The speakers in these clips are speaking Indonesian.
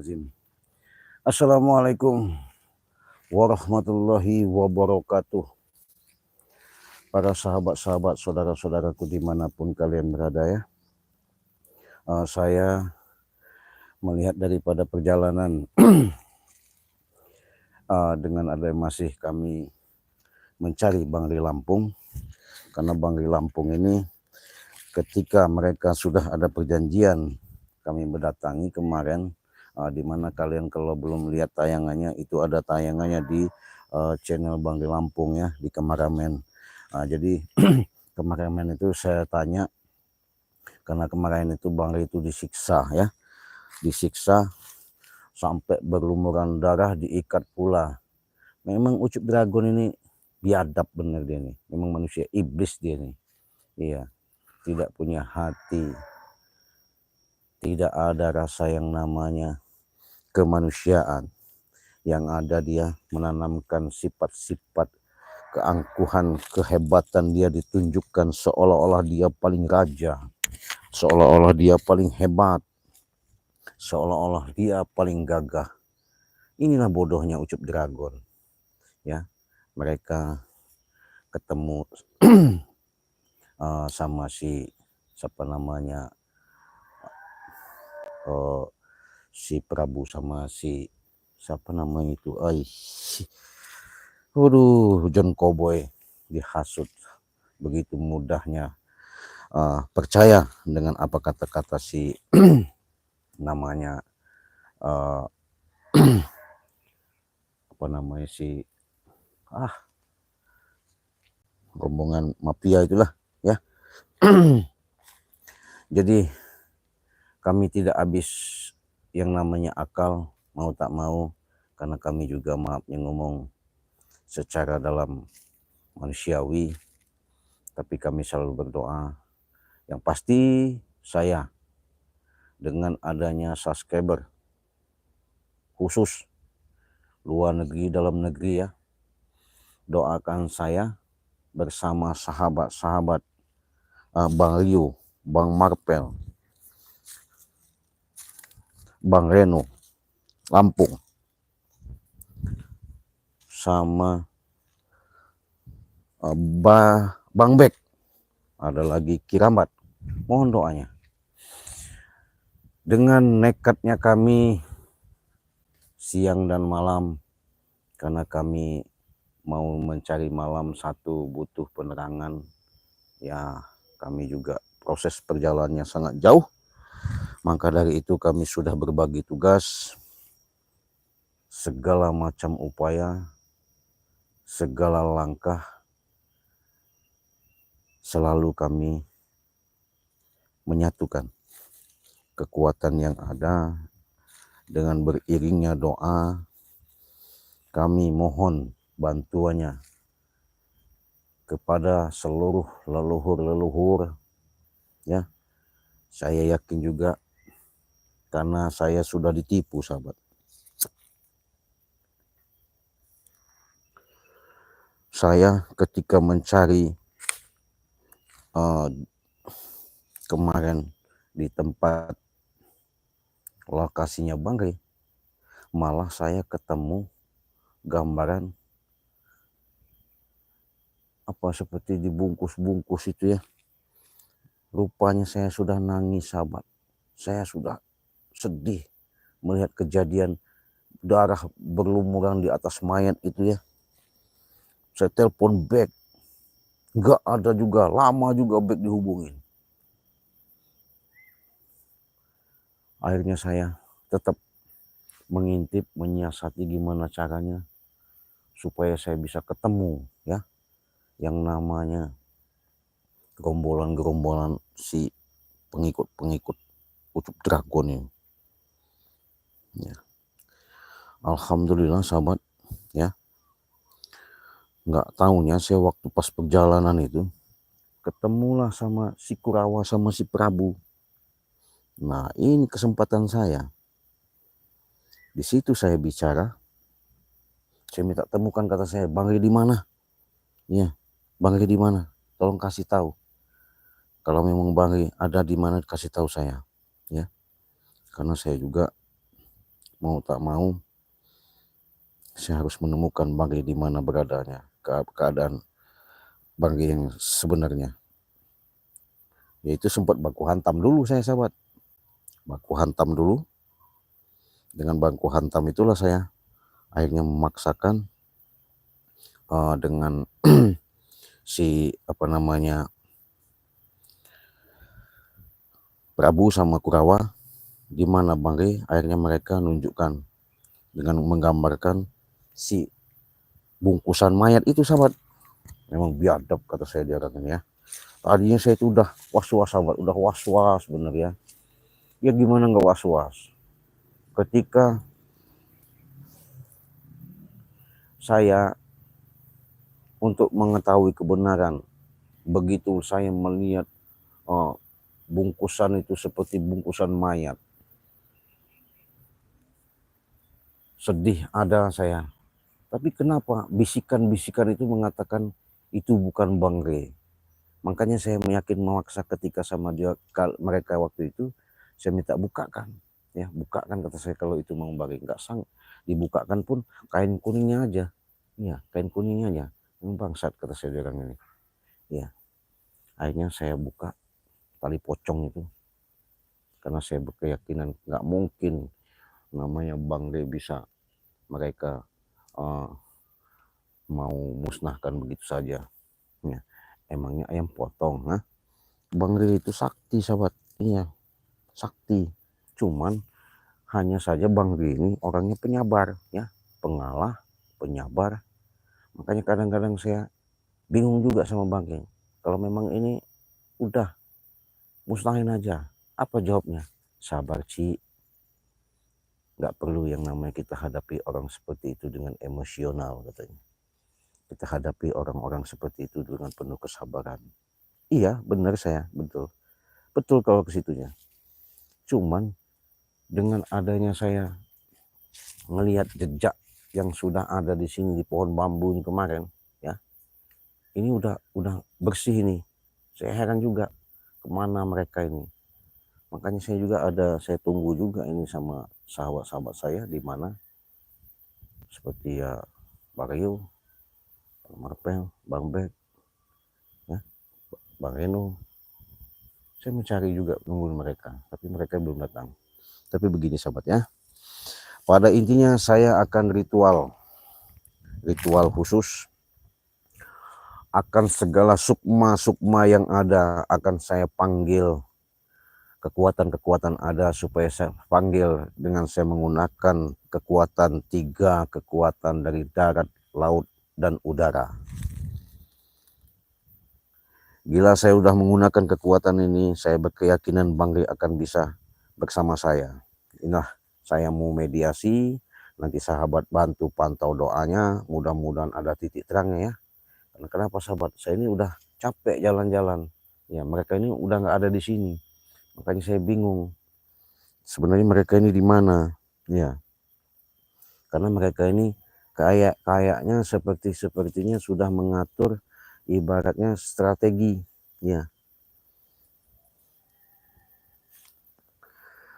Astagfirullahaladzim. Assalamualaikum warahmatullahi wabarakatuh. Para sahabat-sahabat, saudara-saudaraku dimanapun kalian berada ya. Saya melihat daripada perjalanan dengan ada masih kami mencari Bangri Lampung. Karena Bangri Lampung ini ketika mereka sudah ada perjanjian, kami mendatangi kemarin, di mana kalian kalau belum lihat tayangannya, itu ada tayangannya di channel Bangri Lampung ya, di Kemaramen. Jadi Kemaramen itu saya tanya, karena kemarin itu Bangri itu disiksa ya, disiksa sampai berlumuran darah, diikat pula. Memang Ucup Dragon ini biadab bener dia nih, memang manusia iblis dia nih. Iya, tidak punya hati, tidak ada rasa yang namanya kemanusiaan. Yang ada dia menanamkan sifat-sifat keangkuhan, kehebatan dia ditunjukkan seolah-olah dia paling raja, seolah-olah dia paling hebat, seolah-olah dia paling gagah. Inilah bodohnya Ucup Dragon ya. Mereka ketemu sama si siapa namanya, si Prabu sama si siapa namanya itu, John Cowboy dihasut begitu mudahnya, percaya dengan apa kata-kata si namanya apa namanya si rombongan mafia itulah ya. Jadi kami tidak habis yang namanya akal, mau tak mau, karena kami juga maafnya ngomong secara dalam manusiawi, tapi kami selalu berdoa. Yang pasti saya dengan adanya subscriber khusus luar negeri dalam negeri ya, doakan saya bersama sahabat-sahabat Bang Rio, Bang Marpel, Bang Reno Lampung, sama Bang Bek, ada lagi Kiramat. Mohon doanya. Dengan nekatnya kami siang dan malam, karena kami mau mencari malam satu butuh penerangan ya, kami juga proses perjalanannya sangat jauh, maka dari itu kami sudah berbagi tugas, segala macam upaya, segala langkah selalu kami menyatukan kekuatan yang ada. Dengan beriringnya doa, kami mohon bantuannya kepada seluruh leluhur-leluhur ya. Saya yakin juga, karena saya sudah ditipu sahabat. Saya ketika mencari kemarin di tempat lokasinya Bangri, malah saya ketemu gambaran apa seperti dibungkus-bungkus itu ya. Rupanya saya sudah nangis sahabat, saya sudah sedih melihat kejadian darah berlumuran di atas mayat itu ya. Saya telepon Bek, nggak ada juga, lama juga Bek dihubungin. Akhirnya saya tetap mengintip, menyiasati gimana caranya supaya saya bisa ketemu ya, yang namanya gerombolan-gerombolan si pengikut-pengikut Ucup Dragon ini ya. Alhamdulillah sahabat ya, nggak tahunya saya waktu pas perjalanan itu ketemulah sama si Kurawa sama si Prabu. Nah ini kesempatan saya, di situ saya bicara, saya minta temukan, kata saya, Bangri di mana? Iya, Bangri di mana? Tolong kasih tahu. Kalau memang Bangri ada di mana, kasih tahu saya ya. Karena saya juga mau tak mau saya harus menemukan Bangge di mana beradanya, keadaan Bangge yang sebenarnya. Yaitu sempat baku hantam dulu saya, sahabat. Baku hantam dulu. Dengan baku hantam itulah saya akhirnya memaksakan dengan si Prabu sama Kurawa, di mana Bangge akhirnya mereka nunjukkan dengan menggambarkan si bungkusan mayat itu, sahabat. Memang biadab kata saya di orang ini ya. Tadinya saya itu udah was-was, sahabat, udah was-was bener ya. Ya gimana nggak was-was? Ketika saya untuk mengetahui kebenaran, begitu saya melihat bungkusan itu seperti bungkusan mayat, sedih ada saya. Tapi kenapa bisikan-bisikan itu mengatakan itu bukan Bangge? Makanya saya memaksa ketika sama dia, mereka waktu itu, saya minta bukakan. Ya, bukakan kata saya, kalau itu mau Bangge. Nggak sang dibukakan pun kain kuningnya aja. Ya, kain kuningnya aja. Bangsat kata saya orang ini. Ya, akhirnya saya buka tali pocong itu. Karena saya berkeyakinan nggak mungkin namanya Bangge bisa mereka mau musnahkan begitu saja. Ya, emangnya ayam potong, nah? Bangge itu sakti, sahabat. Iya, sakti. Cuman hanya saja Bangge ini orangnya penyabar, ya, pengalah, penyabar. Makanya kadang-kadang saya bingung juga sama Bangge. Kalau memang ini udah musnahin aja, apa jawabnya? Sabar, Ci. Nggak perlu yang namanya kita hadapi orang seperti itu dengan emosional, katanya. Kita hadapi orang-orang seperti itu dengan penuh kesabaran. Iya, benar saya, betul. Betul kalau ke situnya. Cuman dengan adanya saya melihat jejak yang sudah ada di sini di pohon bambu ini kemarin, ya. Ini udah bersih ini. Saya heran juga kemana mereka ini. Makanya saya tunggu juga ini sama sahabat-sahabat saya di mana, seperti ya Bang Rio, Bang Marpel, Bang Bek, ya, Bang Reno. Saya mencari juga nunggu mereka, tapi mereka belum datang. Tapi begini, sahabat ya. Pada intinya saya akan ritual khusus, akan segala sukma yang ada akan saya panggil, kekuatan-kekuatan ada supaya saya panggil dengan saya menggunakan kekuatan 3 kekuatan dari darat, laut, dan udara. Bila saya sudah menggunakan kekuatan ini, saya berkeyakinan Bangge akan bisa bersama saya. Inilah saya mau mediasi, nanti sahabat bantu pantau doanya, mudah-mudahan ada titik terangnya ya. Karena kenapa sahabat, saya ini udah capek jalan-jalan. Ya, mereka ini udah nggak ada di sini. Makanya saya bingung. Sebenarnya mereka ini di mana? Ya. Karena mereka ini kayaknya sepertinya sudah mengatur ibaratnya strategi, ya.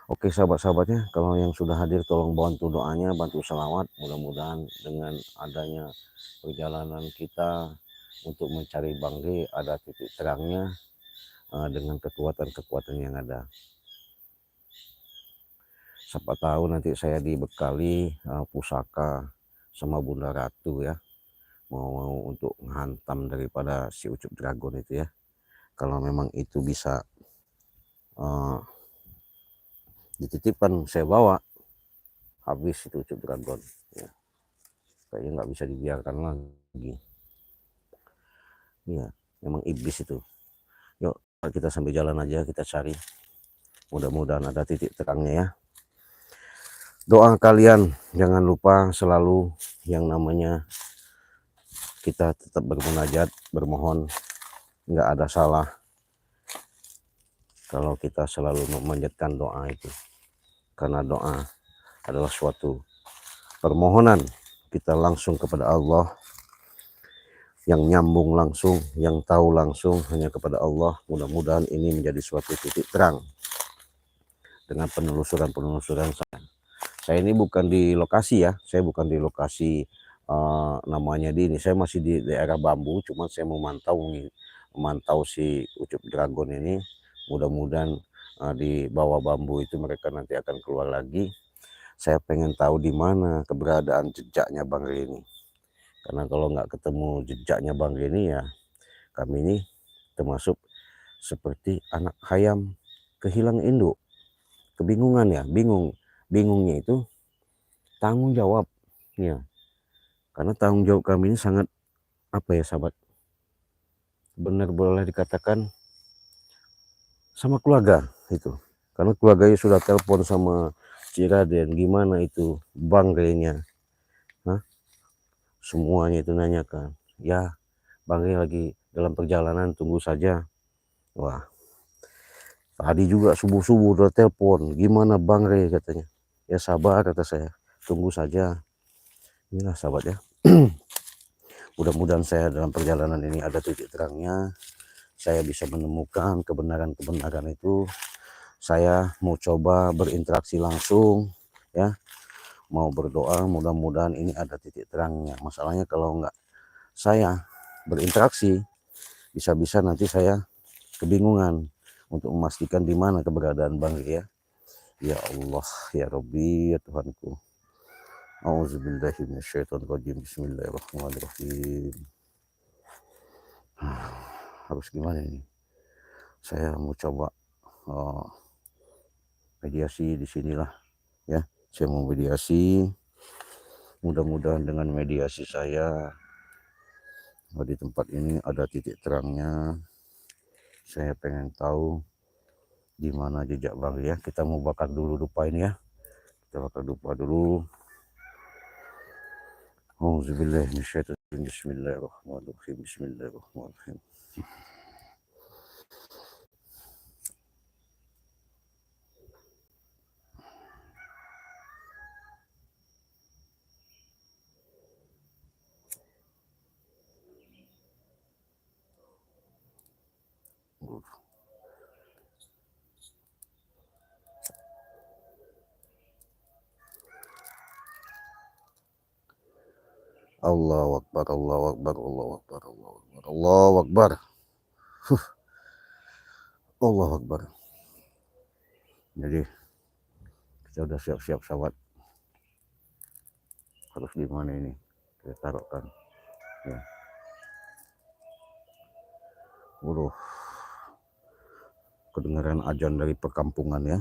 Oke sahabat-sahabatnya, kalau yang sudah hadir tolong bantu doanya, bantu selawat. Mudah-mudahan dengan adanya perjalanan kita untuk mencari Bangge ada titik terangnya dengan kekuatan-kekuatan yang ada. Siapa tahu nanti saya dibekali pusaka sama Bunda Ratu ya, mau untuk menghantam daripada si Ucup Dragon itu ya. Kalau memang itu bisa dititipkan, saya bawa, habis itu Ucup Dragon ya. Kayaknya nggak bisa dibiarkan lagi ya, memang iblis itu. Yuk kita sambil jalan aja, kita cari, mudah-mudahan ada titik terangnya ya. Doa kalian jangan lupa selalu yang namanya kita tetap bermunajat, bermohon. Nggak ada salah kalau kita selalu memanjatkan doa itu, karena doa adalah suatu permohonan kita langsung kepada Allah, yang nyambung langsung, yang tahu langsung hanya kepada Allah. Mudah-mudahan ini menjadi suatu titik terang dengan penelusuran saya. Saya ini bukan di lokasi ya, saya bukan di lokasi namanya di ini, saya masih di daerah Bambu, cuman saya memantau si Ucup Dragon ini. Mudah-mudahan di bawah bambu itu mereka nanti akan keluar lagi. Saya pengen tahu di mana keberadaan jejaknya Bang Reni. Karena kalau nggak ketemu jejaknya Bang Reni ya kami ini termasuk seperti anak ayam kehilang induk. Kebingungan ya, bingungnya itu tanggung jawab ya. Karena tanggung jawab kami ini sangat apa ya sahabat, benar boleh dikatakan sama keluarga itu. Karena keluarganya sudah telepon sama Ciraden, gimana itu Bang Renya, semuanya itu nanyakan. Ya Bang Renya lagi dalam perjalanan, tunggu saja. Wah, tadi juga subuh-subuh udah telepon, gimana Bang Re katanya. Ya sabar kata saya, tunggu saja. Inilah sahabat ya. Mudah-mudahan saya dalam perjalanan ini ada titik terangnya. Saya bisa menemukan kebenaran-kebenaran itu. Saya mau coba berinteraksi langsung ya. Mau berdoa, mudah-mudahan ini ada titik terangnya. Masalahnya kalau enggak saya berinteraksi, bisa-bisa nanti saya kebingungan untuk memastikan di mana keberadaan Bang Re ya. Ya Allah, ya Rabbi, ya Tuhanku. Auzubillahi minasyaitonirrajim. Bismillahirrahmanirrahim. Harus gimana ini? Saya mau coba mediasi di sinilah ya. Saya mau mediasi. Mudah-mudahan dengan mediasi saya di tempat ini ada titik terangnya. Saya pengen tahu di mana jejak Bang ya. Kita mau bakar dulu dupa ini ya. Kita bakar dupa dulu. Auzubillahi minasyaitonirrajim. Bismillahirrahmanirrahim. Bismillahirrahmanirrahim. Allahu Akbar, Allahu Akbar, Allahu Akbar, Allahu Akbar, Allahu Akbar. Allahu Akbar. Jadi kita udah siap-siap sahabat. Harus gimana ini? Kita taruhkan. Ya. Kedengaran ajan dari perkampungan ya.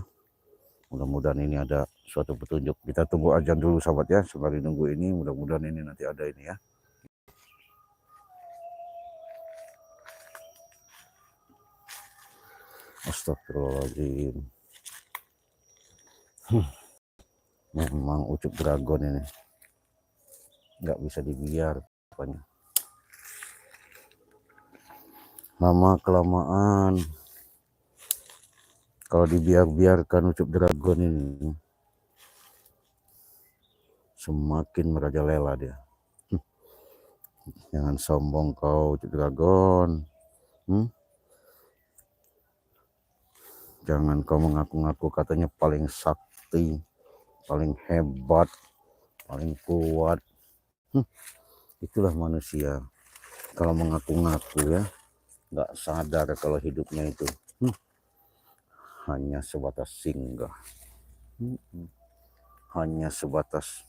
Mudah-mudahan ini ada suatu petunjuk. Kita tunggu ajan dulu sahabat ya. Sembari nunggu ini, mudah-mudahan ini nanti ada ini ya. Astagfirullahaladzim. Memang Ucup Dragon ini nggak bisa dibiarkan. Lama kelamaan kalau dibiarkan Ucup Dragon ini semakin merajalela dia. Jangan sombong kau Ucup Dragon. Jangan kau mengaku-ngaku katanya paling sakti, paling hebat, paling kuat. Itulah manusia. Kalau mengaku-ngaku ya, nggak sadar kalau hidupnya itu hanya sebatas singgah. Hanya sebatas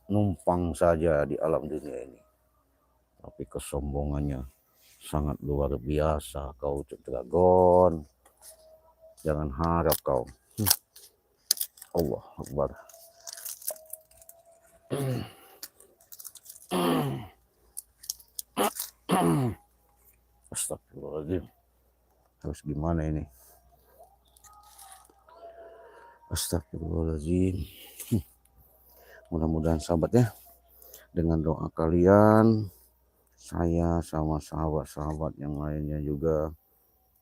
numpang saja di alam dunia ini. Tapi kesombongannya sangat luar biasa kau Ucup Dragon. Jangan harap kau. Allah Akbar. Astagfirullahaladzim. Harus gimana ini? Astagfirullahaladzim. Mudah-mudahan sahabat ya, dengan doa kalian, saya sama sahabat-sahabat yang lainnya juga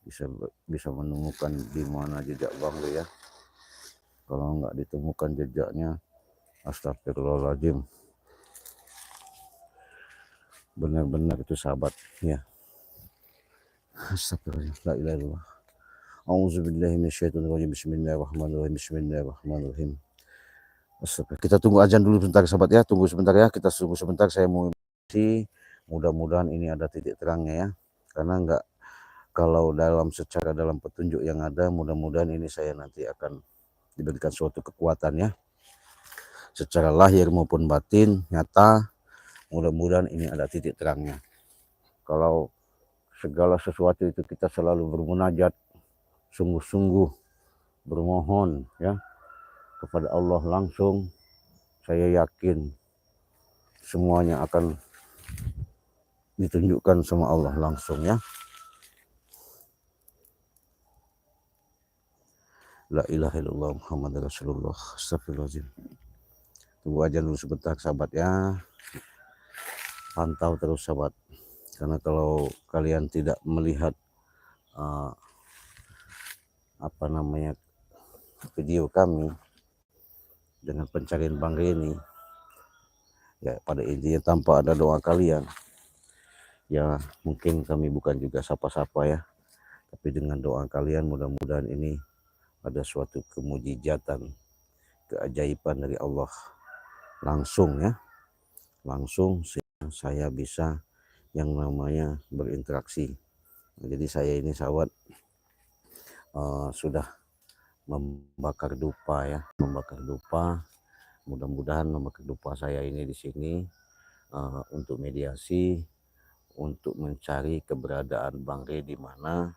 bisa menemukan di mana jejak Bang Re ya. Kalau nggak ditemukan jejaknya, astagfirullahaladzim. Benar-benar itu sahabat ya. Astagfirullah, la ilaha illallah. Auzubillahi minasyaitonirrajim. Bismillahirrahmanirrahim. Bismillahirrahmanirrahim. Kita tunggu azan dulu sebentar sahabat ya, tunggu sebentar ya, kita tunggu sebentar, saya mau isi. Mudah-mudahan ini ada titik terangnya ya, karena enggak, kalau dalam petunjuk yang ada, mudah-mudahan ini saya nanti akan diberikan suatu kekuatan ya, secara lahir maupun batin, nyata, mudah-mudahan ini ada titik terangnya. Kalau segala sesuatu itu kita selalu bermunajat, sungguh-sungguh bermohon ya kepada Allah langsung, saya yakin semuanya akan ditunjukkan sama Allah langsung ya. La ilaha illallah Muhammad Rasulullah. Astagfirullahaladzim. Tunggu aja dulu sebentar sahabat ya. Pantau terus sahabat. Karena kalau kalian tidak melihat video kami dengan pencarian Bang Reni, ya pada intinya tanpa ada doa kalian, ya mungkin kami bukan juga sapa-sapa ya, tapi dengan doa kalian mudah-mudahan ini ada suatu kemujizatan, keajaiban dari Allah langsung ya, langsung saya bisa yang namanya berinteraksi. Jadi saya ini sahabat sudah membakar dupa ya, membakar dupa. Mudah-mudahan membakar dupa saya ini di sini untuk mediasi, untuk mencari keberadaan Bang Re di mana,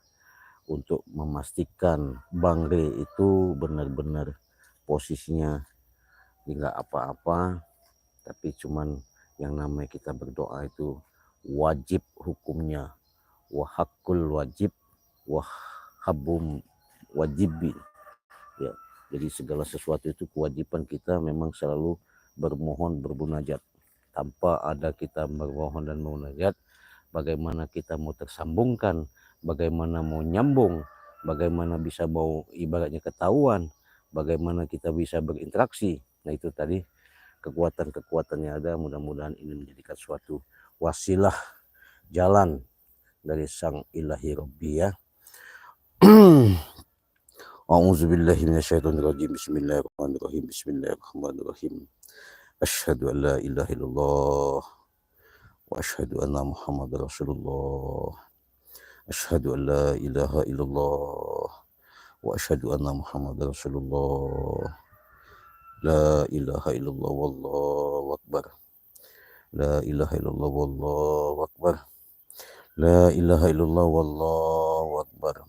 untuk memastikan Bang Re itu benar-benar posisinya nggak apa-apa, tapi cuman yang namanya kita berdoa itu wajib hukumnya, wahakul wajib, wahabum wajibi ya. Jadi segala sesuatu itu kewajiban kita memang selalu bermohon, bermunajat. Tanpa ada kita bermohon dan bermunajat, bagaimana kita mau tersambungkan, bagaimana mau nyambung, bagaimana bisa mau ibaratnya ketahuan, bagaimana kita bisa berinteraksi. Nah itu tadi kekuatan-kekuatannya ada, mudah-mudahan ini menjadikan suatu wasilah jalan dari Sang Ilahi Rabbi ya. A'udzubillahi minasyaitonirrajim. Bismillahirrahmanirrahim. Bismillahirrahmanirrahim. Asyhadu an la ilaha illallah wa asyhadu anna Muhammadar Rasulullah. Asyhadu an la ilaha illallah wa asyhadu anna Muhammadar Rasulullah. La ilaha illallah wallahu akbar. La ilaha illallah wallahu akbar. La ilaha illallah wallahu akbar.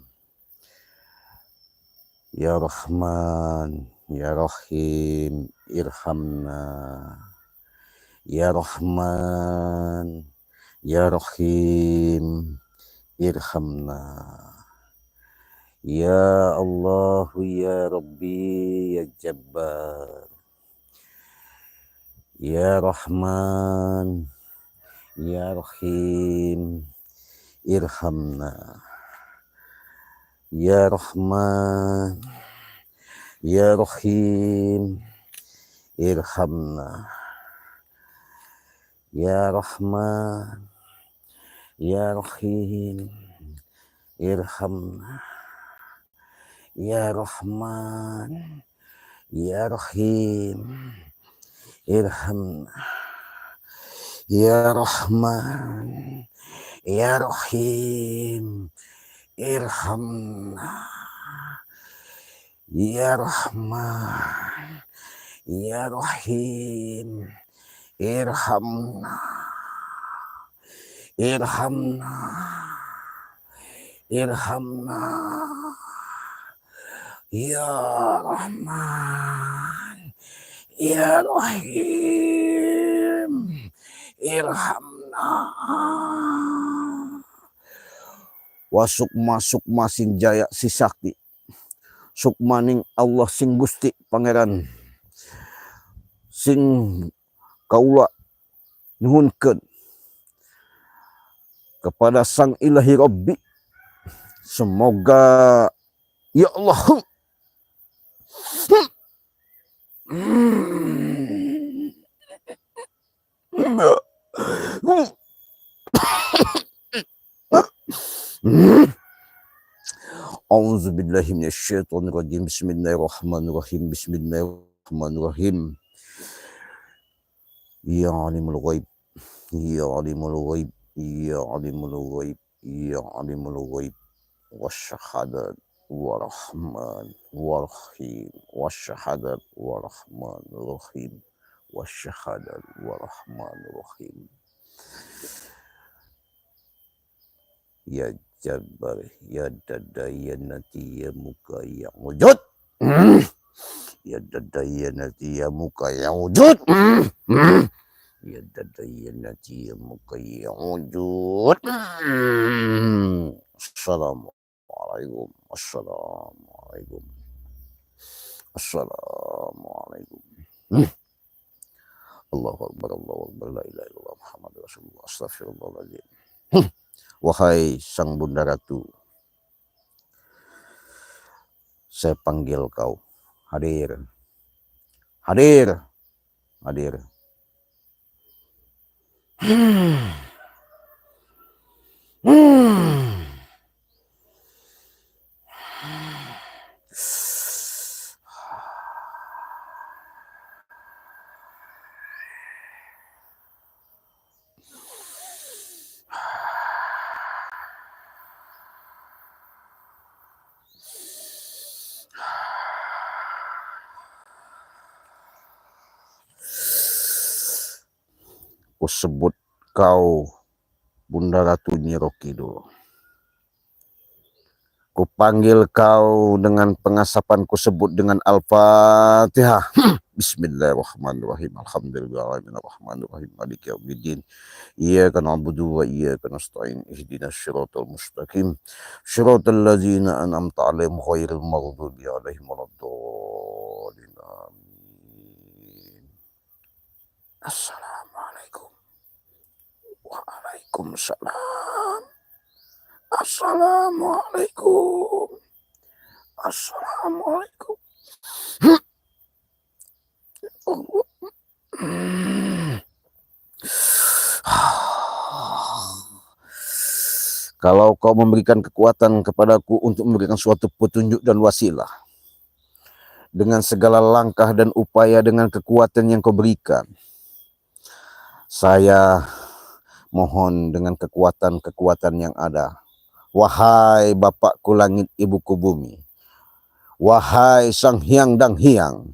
Ya Rahman, Ya Rahim, irhamna. Ya Rahman, Ya Rahim, irhamna. Ya Allah, Ya Rabbi, Ya Jabbar. Ya Rahman, Ya Rahim, irhamna. Ya Rahman, Ya Rahim, irhamna. Ya Rahman, Ya Rahim, irhamna. Ya Rahman, Ya Rahim, irhamna. Ya Rahman, Ya Rahim, irhamna. Ya Rahman, Ya Rahim, irhamna. Irhamna. Irhamna. Ya Rahman, Ya Rahim, irhamna. Wasukma sukma sing jaya si sakti, sukmaning Allah sing Gusti Pangeran, sing kaula nuhunkeun kepada Sang Ilahi Rabbi, semoga ya Allah A'udzubillahi minasyaitonirrajim. Bismillahirrahmanirrahim. Bismillahirrahmanirrahim. Ya alimul ghaib, ya alimul ghaib, ya alimul ghaib, ya alimul ghaib, wasyahadat warahman warahim, wasyahadat warahman rahim, wasyahadat warahman rahim. Ya Jabbar, ya Dadayanati, ya Muka yang wujud. Ya Dadayanati, ya Muka yang wujud. Ya Dadayanati, ya Muka yang wujud. Assalamualaikum, assalamualaikum, assalamualaikum. Allahu Akbar, Allahu Akbar, la ilaha illallah Muhammad Rasulullah, astagfirullahaladzim. Wahai sang Bunda Ratu, saya panggil kau. Hadir, hadir, hadir. Ku sebut kau Bunda Ratu Nyi Rokido. Ku panggil kau dengan pengasapan, ku sebut dengan Al-Fatihah. Bismillahirrahmanirrahim. Alhamdulillahirabbil alamin. Maliki yaumiddin. Iyyaka na'budu wa iyyaka nasta'in. Ihdinas siratal mustaqim. Shiratal ladzina an'amta 'alaihim ghairil maghdubi 'alaihim waladdallin. Amin. Assalamualaikum. Waalaikumsalam. Assalamualaikum. Assalamualaikum. Kalau kau memberikan kekuatan kepadaku untuk memberikan suatu petunjuk dan wasilah, dengan segala langkah dan upaya dengan kekuatan yang kau berikan, saya mohon dengan kekuatan-kekuatan yang ada. Wahai Bapakku langit, Ibuku bumi, wahai Sang Hyang Dang Hyang,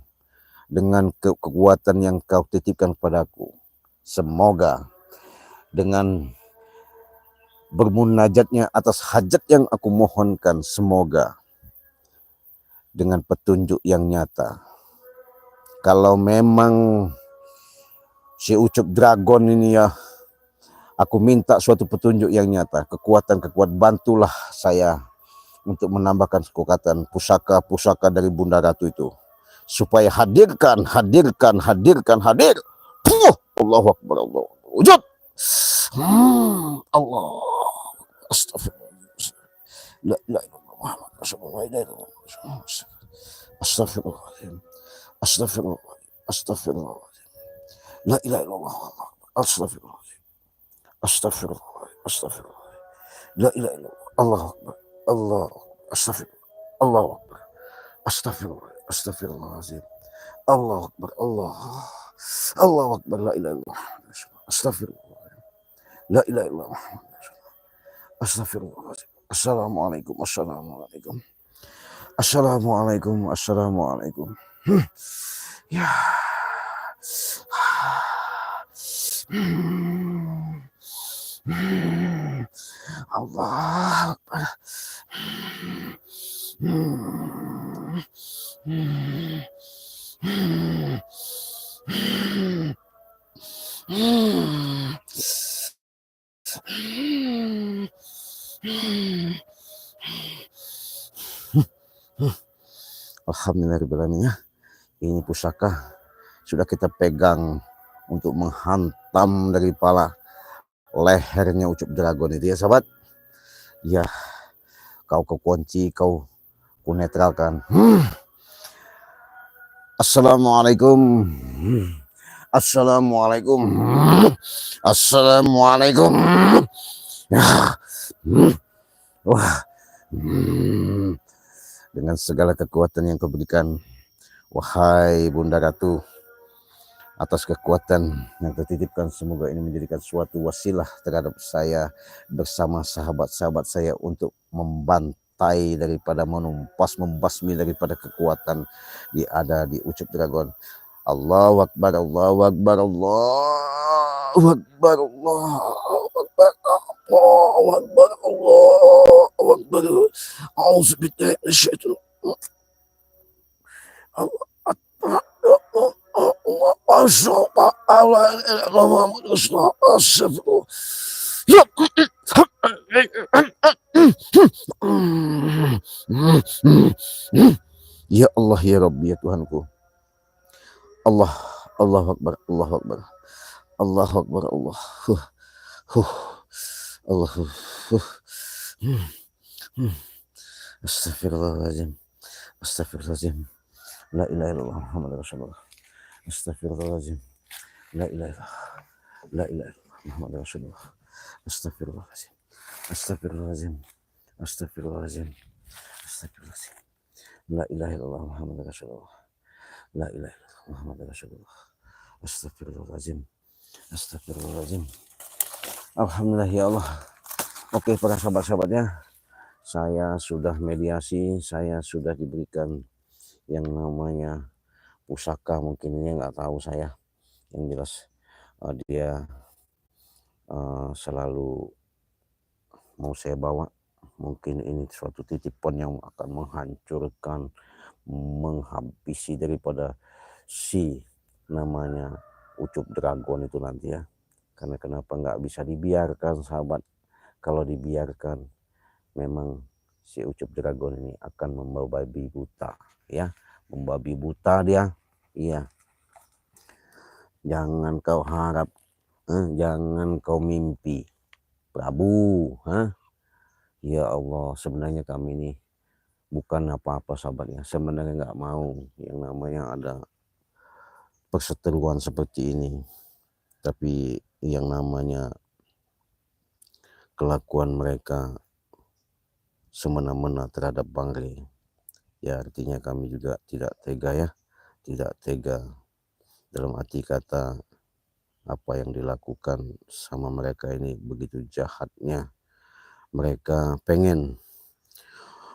dengan kekuatan yang kau titipkan padaku, semoga dengan bermunajatnya atas hajat yang aku mohonkan, semoga dengan petunjuk yang nyata. Kalau memang si Ucup Dragon ini ya, aku minta suatu petunjuk yang nyata, kekuatan-kekuatan, bantulah saya untuk menambahkan kekuatan pusaka-pusaka dari Bunda Ratu itu, supaya hadir. Allahu Akbar, Allahu Akbar. Wujud. Allah. Astagfirullah. La ilaha illallah Muhammad Rasulullah. Astagfirullahaladzim. Astagfirullah. Astagfirullah. La ilaha illallah. Astagfirullah. Astagfirullah, astagfirullah. La ilaha illallah. Allahu Akbar. Allah. Astagfirullah. Allahu Akbar. Astagfirullah. Astagfirullahaladzim. Allahu Akbar. Allah. Allahu Akbar. La ilaha illallah. Astagfirullah. La ilaha illallah. Astagfirullahaladzim. Assalamualaikum. Assalamualaikum. Assalamualaikum. Assalamualaikum. Ya. Allah Akbar. Alhamdulillahirrahmanirrahim. Ini pusaka sudah kita pegang untuk menghantam dari kepala lehernya Ucup Dragon itu ya sahabat. Ya, kau kunci, kau netralkan. Assalamualaikum. Assalamualaikum. Assalamualaikum. Wah. Dengan segala kekuatan yang kau berikan, wahai Bunda Ratu, atas kekuatan yang tertitipkan. Semoga ini menjadikan suatu wasilah terhadap saya bersama sahabat-sahabat saya untuk membantai daripada menumpas, membasmi daripada kekuatan ada di Ucup Dragon. Allahu Akbar, Allahu Akbar, Allahu Akbar, Allahu Akbar, Allahu Akbar, Allahu Akbar. Auzubillahi minasyaitonir Ya Allah, ya Rabbi, ya Tuhanku. Allah, Allahu Akbar, Allahu Akbar, Allahu Akbar, Allah, Allah, Astagfirullahaladzim, Astagfirullahaladzim, La ilaha illallah Muhammad Rasulullah, Astagfirullahaladzim, La ilaha illallah, La ilaha illallah Muhammad Rasulullah, Astagfirullahaladzim, Astagfirullahaladzim, Astagfirullahaladzim, Astagfirullahaladzim, La ilaha illallah Muhammad Rasulullah, La ilaha illallah Muhammad Rasulullah, Astagfirullahaladzim, Astagfirullahaladzim. Alhamdulillah ya Allah. Oke para sahabat-sahabatnya, saya sudah mediasi, saya sudah diberikan yang namanya pusaka, mungkin ini nggak tahu saya, yang jelas dia selalu mau saya bawa. Mungkin ini suatu titipan yang akan menghancurkan, menghabisi daripada si namanya Ucup Dragon itu nanti ya. Karena kenapa nggak bisa dibiarkan sahabat? Kalau dibiarkan memang si Ucup Dragon ini akan membawa babi buta ya, membabi buta dia. Iya, jangan kau harap, jangan kau mimpi Prabu, ya Allah. Sebenarnya kami ini bukan apa-apa sahabatnya, sebenarnya nggak mau yang namanya ada perseteruan seperti ini, tapi yang namanya kelakuan mereka semena-mena terhadap Bang Rey, ya artinya kami juga tidak tega ya, tidak tega dalam arti kata apa yang dilakukan sama mereka ini begitu jahatnya. Mereka pengen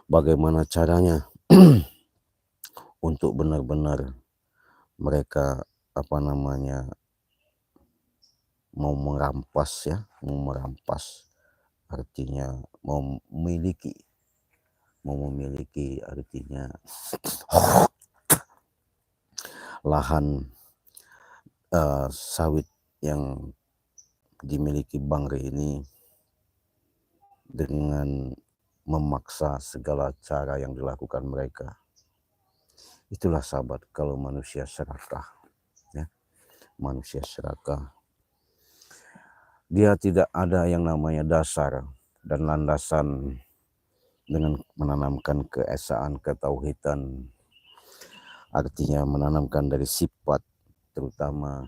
bagaimana caranya untuk benar-benar mereka apa namanya mau merampas ya, mau merampas artinya mau memiliki artinya lahan sawit yang dimiliki Bang Rey ini dengan memaksa segala cara yang dilakukan mereka. Itulah sahabat kalau manusia serakah ya, manusia serakah. Dia tidak ada yang namanya dasar dan landasan dengan menanamkan keesaan, ketauhidan, artinya menanamkan dari sifat terutama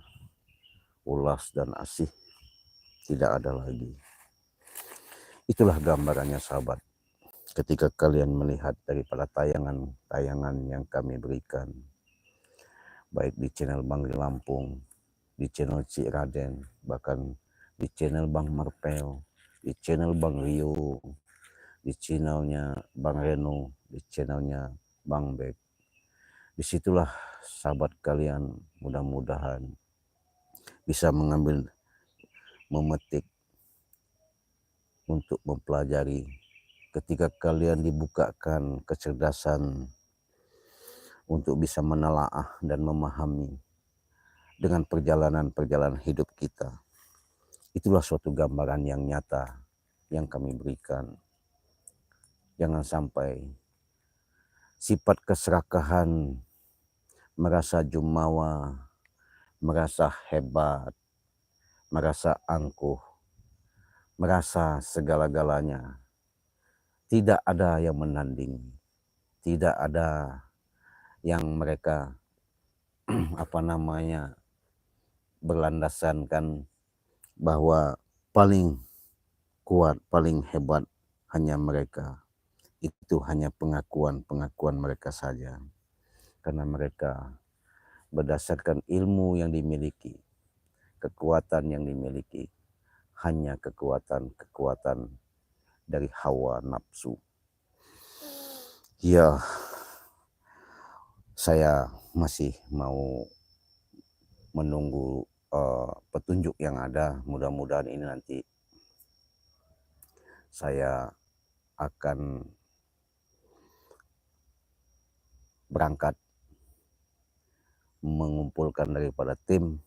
ulas dan asih, tidak ada lagi. Itulah gambarannya sahabat. Ketika kalian melihat daripada tayangan-tayangan yang kami berikan, baik di channel Bang Rey Lampung, di channel Cik Raden, bahkan di channel Bang Marpel, di channel Bang Rio, di channelnya Bang Reno, di channelnya Bang Bek. Disitulah sahabat kalian mudah-mudahan bisa mengambil, memetik untuk mempelajari. Ketika kalian dibukakan kecerdasan untuk bisa menelaah dan memahami dengan perjalanan-perjalanan hidup kita, itulah suatu gambaran yang nyata yang kami berikan. Jangan sampai sifat keserakahan, merasa jumawa, merasa hebat, merasa angkuh, merasa segala-galanya, tidak ada yang menandingi, tidak ada yang mereka apa namanya berlandaskan bahwa paling kuat, paling hebat hanya mereka. Itu hanya pengakuan mereka saja, karena mereka berdasarkan ilmu yang dimiliki, kekuatan yang dimiliki, hanya kekuatan dari hawa nafsu. Ya, saya masih mau menunggu petunjuk yang ada. Mudah-mudahan ini nanti saya akan berangkat mengumpulkan daripada tim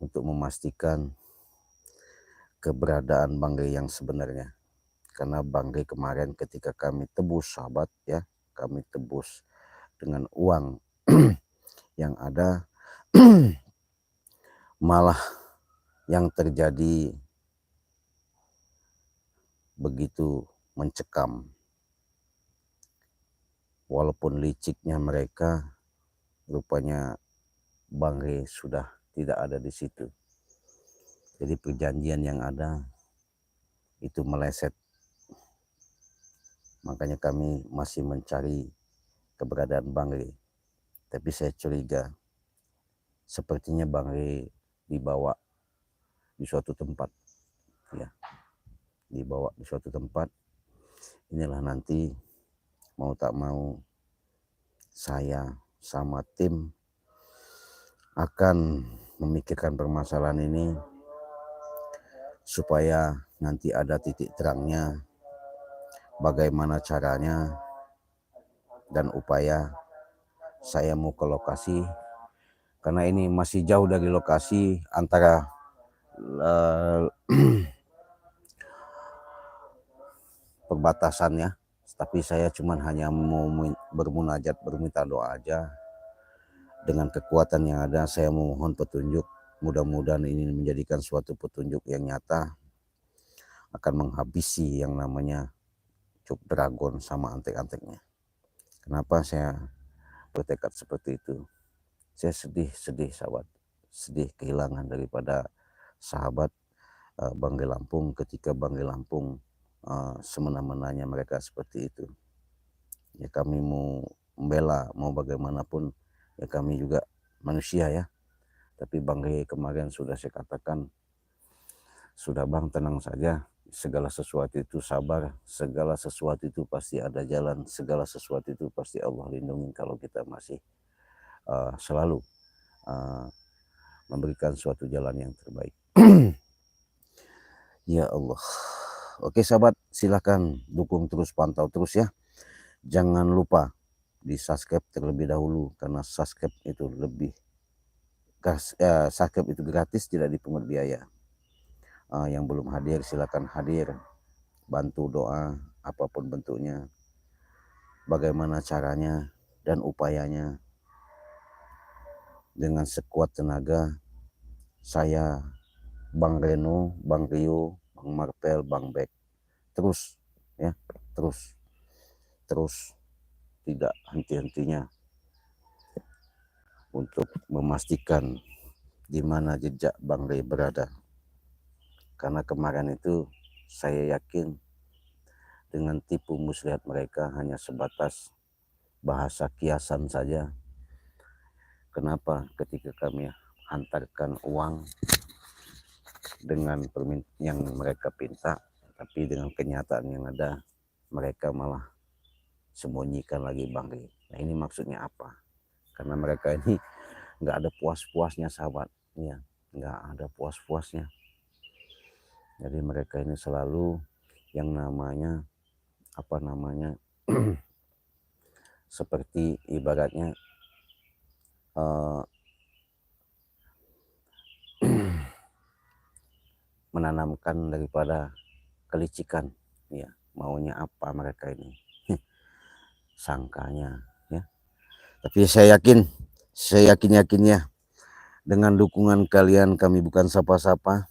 untuk memastikan keberadaan Bang Rey yang sebenarnya. Karena Bang Rey kemarin ketika kami tebus, sahabat ya, kami tebus dengan uang yang ada, malah yang terjadi begitu mencekam. Walaupun liciknya mereka, rupanya Bang Rey sudah tidak ada di situ. Jadi perjanjian yang ada itu meleset. Makanya kami masih mencari keberadaan Bang Rey. Tapi saya curiga sepertinya Bang Rey dibawa di suatu tempat. Ya, dibawa di suatu tempat. Inilah nanti mau tak mau saya sama tim akan memikirkan permasalahan ini supaya nanti ada titik terangnya bagaimana caranya dan upaya. Saya mau ke lokasi karena ini masih jauh dari lokasi antara perbatasannya, tapi saya cuman hanya mau bermunajat, berminta doa aja. Dengan kekuatan yang ada saya memohon petunjuk, mudah-mudahan ini menjadikan suatu petunjuk yang nyata akan menghabisi yang namanya Cuk Dragon sama antek-anteknya. Kenapa saya bertekad seperti itu? Saya sedih sahabat, sedih kehilangan daripada sahabat Bang Rey Lampung ketika Bang Rey Lampung semena-menanya mereka seperti itu. Ya kami mau membela, mau bagaimanapun ya kami juga manusia ya. Tapi Bang Rey kemarin sudah saya katakan, sudah Bang tenang saja, segala sesuatu itu sabar, segala sesuatu itu pasti ada jalan, segala sesuatu itu pasti Allah lindungi kalau kita masih selalu memberikan suatu jalan yang terbaik. Ya Allah. Oke sahabat, silahkan dukung terus, pantau terus ya. Jangan lupa di subscribe terlebih dahulu karena subscribe itu subscribe itu gratis, tidak dipungut biaya. Yang belum hadir silahkan hadir, bantu doa apapun bentuknya, bagaimana caranya dan upayanya. Dengan sekuat tenaga saya, Bang Reno, Bang Rio, Bang Marpel, Bang Bek terus ya, terus tidak henti-hentinya untuk memastikan di mana jejak Bang Rey berada. Karena kemarin itu saya yakin dengan tipu muslihat mereka hanya sebatas bahasa kiasan saja. Kenapa ketika kami hantarkan uang dengan yang mereka pinta, tapi dengan kenyataan yang ada mereka malah sembunyikan lagi Bang Rey. Nah ini maksudnya apa? Karena mereka ini nggak ada puas-puasnya sahabat, ya nggak ada puas-puasnya. Jadi mereka ini selalu yang namanya seperti ibaratnya menanamkan daripada kelicikan, ya maunya apa mereka ini sangkanya ya. Tapi saya yakin ya, dengan dukungan kalian kami bukan sapa-sapa,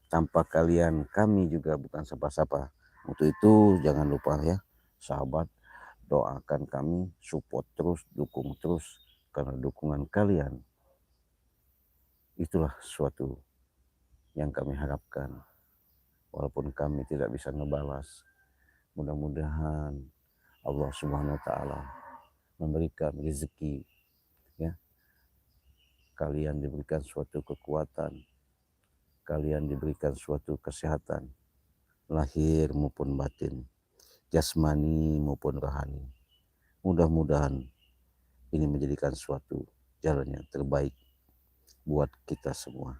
tanpa kalian kami juga bukan sapa-sapa. Untuk itu jangan lupa ya sahabat, doakan kami, support terus, dukung terus, karena dukungan kalian itulah suatu yang kami harapkan. Walaupun kami tidak bisa ngebalas, mudah-mudahan Allah Subhanahu wa taala memberikan rezeki ya kalian diberikan suatu kekuatan, kalian diberikan suatu kesehatan, lahir maupun batin, jasmani maupun rohani. Mudah-mudahan ini menjadikan suatu jalan yang terbaik buat kita semua.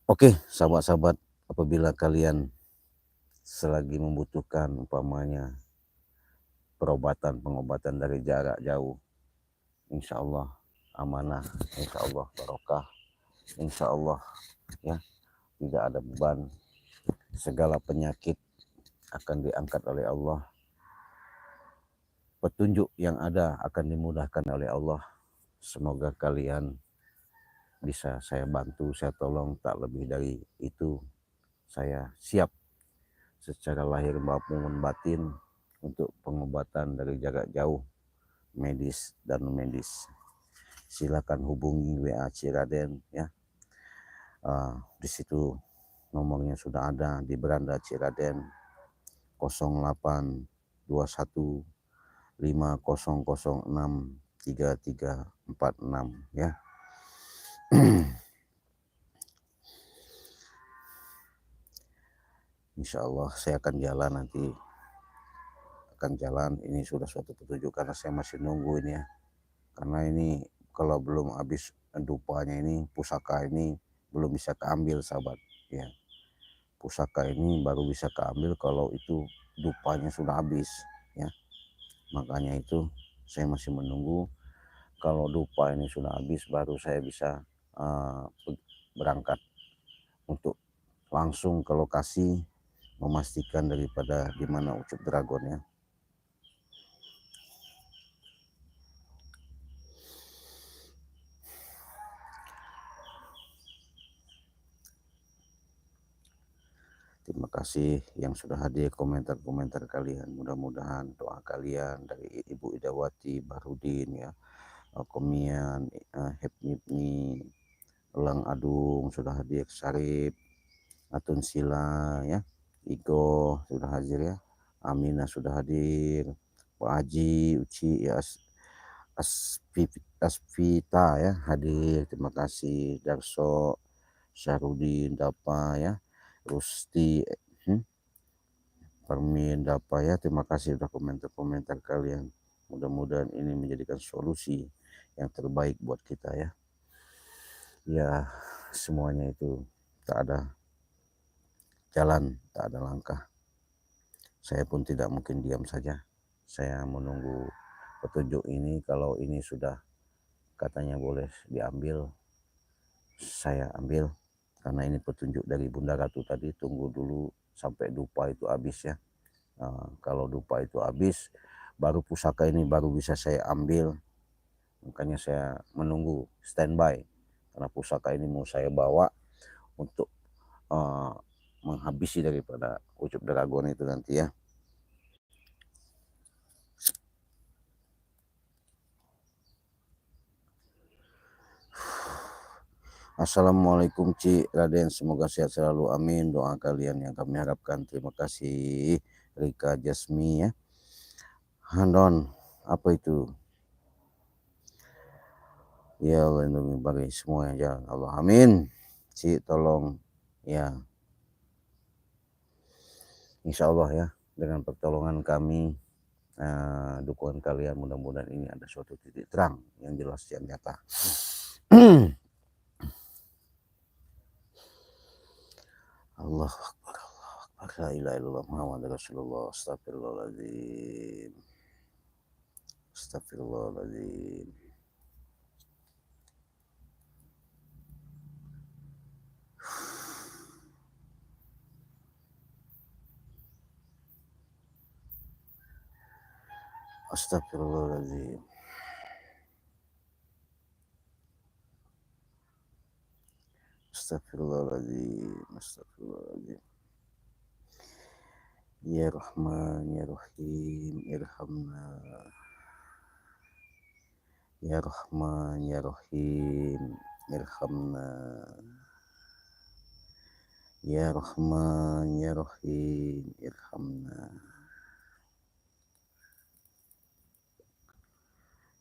Oke, sahabat-sahabat, apabila kalian selagi membutuhkan umpamanya pengobatan dari jarak jauh, insya Allah amanah, insya Allah barokah, insya Allah ya tidak ada beban, segala penyakit akan diangkat oleh Allah, petunjuk yang ada akan dimudahkan oleh Allah. Semoga kalian bisa saya bantu, saya tolong, tak lebih dari itu. Saya siap secara lahir maupun batin untuk pengobatan dari jarak jauh, medis dan non medis. Silakan hubungi WA Ciraden ya. Di situ nomornya sudah ada di beranda Ciraden 0821 5006 3346 ya. Insya Allah saya akan jalan nanti, ini sudah suatu petunjuk karena saya masih nunggu ini ya, karena ini kalau belum habis dupanya ini, pusaka ini belum bisa keambil sahabat ya. Pusaka ini baru bisa keambil kalau itu dupanya sudah habis ya. Makanya itu saya masih menunggu, kalau dupa ini sudah habis baru saya bisa berangkat untuk langsung ke lokasi memastikan daripada di mana Ucup Dragon ya. Terima kasih yang sudah hadir, komentar-komentar kalian. Mudah-mudahan doa kalian dari Ibu Idawati, Barudin ya, Komian, Hepnipni, Elang Adung sudah hadir, Sarip, Atun Sila ya, Igo sudah hadir ya, Amina sudah hadir, Pak Haji, Uci ya, Asvita ya hadir, terima kasih. Darso, Syarudin, Dapa ya, Rusti, Parmin, Dapa ya, terima kasih sudah komentar-komentar kalian. Mudah-mudahan ini menjadikan solusi yang terbaik buat kita ya. Ya semuanya itu tak ada jalan, tak ada langkah. Saya pun tidak mungkin diam saja. Saya menunggu petunjuk ini, kalau ini sudah katanya boleh diambil, saya ambil. Karena ini petunjuk dari Bunda Ratu tadi, tunggu dulu sampai dupa itu habis ya. Kalau dupa itu habis, baru pusaka ini baru bisa saya ambil. Makanya saya menunggu standby, karena pusaka ini mau saya bawa untuk menghabisi daripada Ucup Dragon itu nanti ya. Assalamualaikum Ci Raden, semoga sehat selalu, amin. Doa kalian yang kami harapkan. Terima kasih Rika Jasmi ya. Handon, apa itu? Ya Allah, lindungi bagi semua yang jalan Allah, amin. Ci tolong ya, insya Allah ya, dengan pertolongan kami, dukungan kalian, mudah-mudahan ini ada suatu titik terang yang jelas, yang nyata. Allah Akbar, Allah Akbar, la ilaha illallah Muhammad Rasulullah, astagfirullahaladzim, astagfirullahaladzim. Astagfirullahaladzim. Astagfirullahaladzim. Astagfirullahaladzim. Ya Rahman, Ya Rahim, irhamna. Ya Rahman, Ya Rahim, irhamna. Ya Rahman, Ya Rahim, irhamna.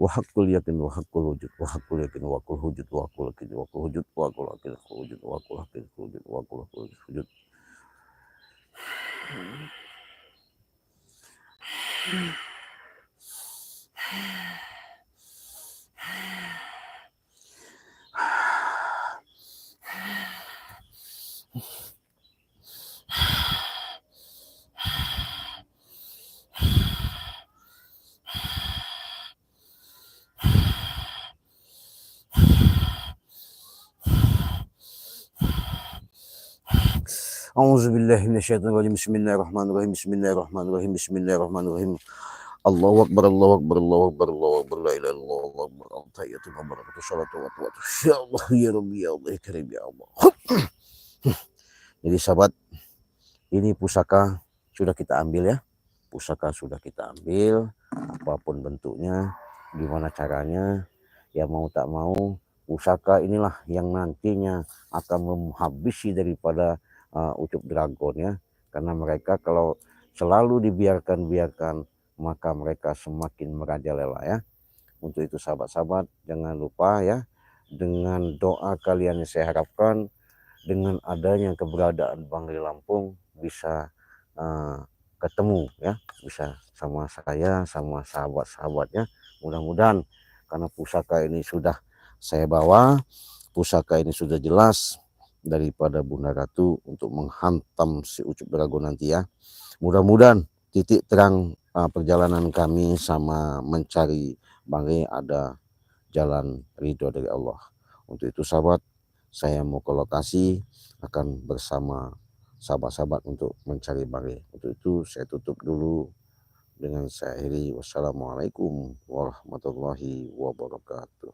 wa haqqul yakin wa haqqul wujud wa haqqul yakin wa haqqul wujud wa haqqul yakin wa haqqul wujud wa haqqul yakin wa haqqul wujud wa haqqul yakin wa haqqul wujud wa haqqul wujud. A'udzubillahi minasyaitonirrajim. Bismillahirrahmanirrahim. Bismillahirrahmanirrahim. Bismillahirrahmanirrahim. Allahu akbar, Allahu akbar, Allahu akbar, Allahu akbar, la ilaha illallah, Allahu akbar, tahiyatul barakatuh, shalatu wa tawatul. Ya Allah, ya Rabbi, ya Allah, ya Karim, ya Allah. Jadi sahabat, ini pusaka sudah kita ambil ya. Pusaka sudah kita ambil, apapun bentuknya, gimana caranya, ya mau tak mau, pusaka inilah yang nantinya akan menghabisi daripada Ucup Dragon ya. Karena mereka kalau selalu dibiarkan maka mereka semakin merajalela ya. Untuk itu sahabat-sahabat jangan lupa ya, dengan doa kalian yang saya harapkan dengan adanya keberadaan Bangli Lampung bisa ketemu ya, bisa sama saya sama sahabat-sahabatnya. Mudah-mudahan karena pusaka ini sudah saya bawa, pusaka ini sudah jelas daripada Bunda Ratu untuk menghantam si Ucup Dragon nanti ya. Mudah-mudahan titik terang perjalanan kami sama mencari Bangli ada jalan ridho dari Allah. Untuk itu sahabat, saya mau ke lokasi akan bersama sahabat-sahabat untuk mencari Bangli. Untuk itu saya tutup dulu dengan saya akhiri. Wassalamualaikum warahmatullahi wabarakatuh.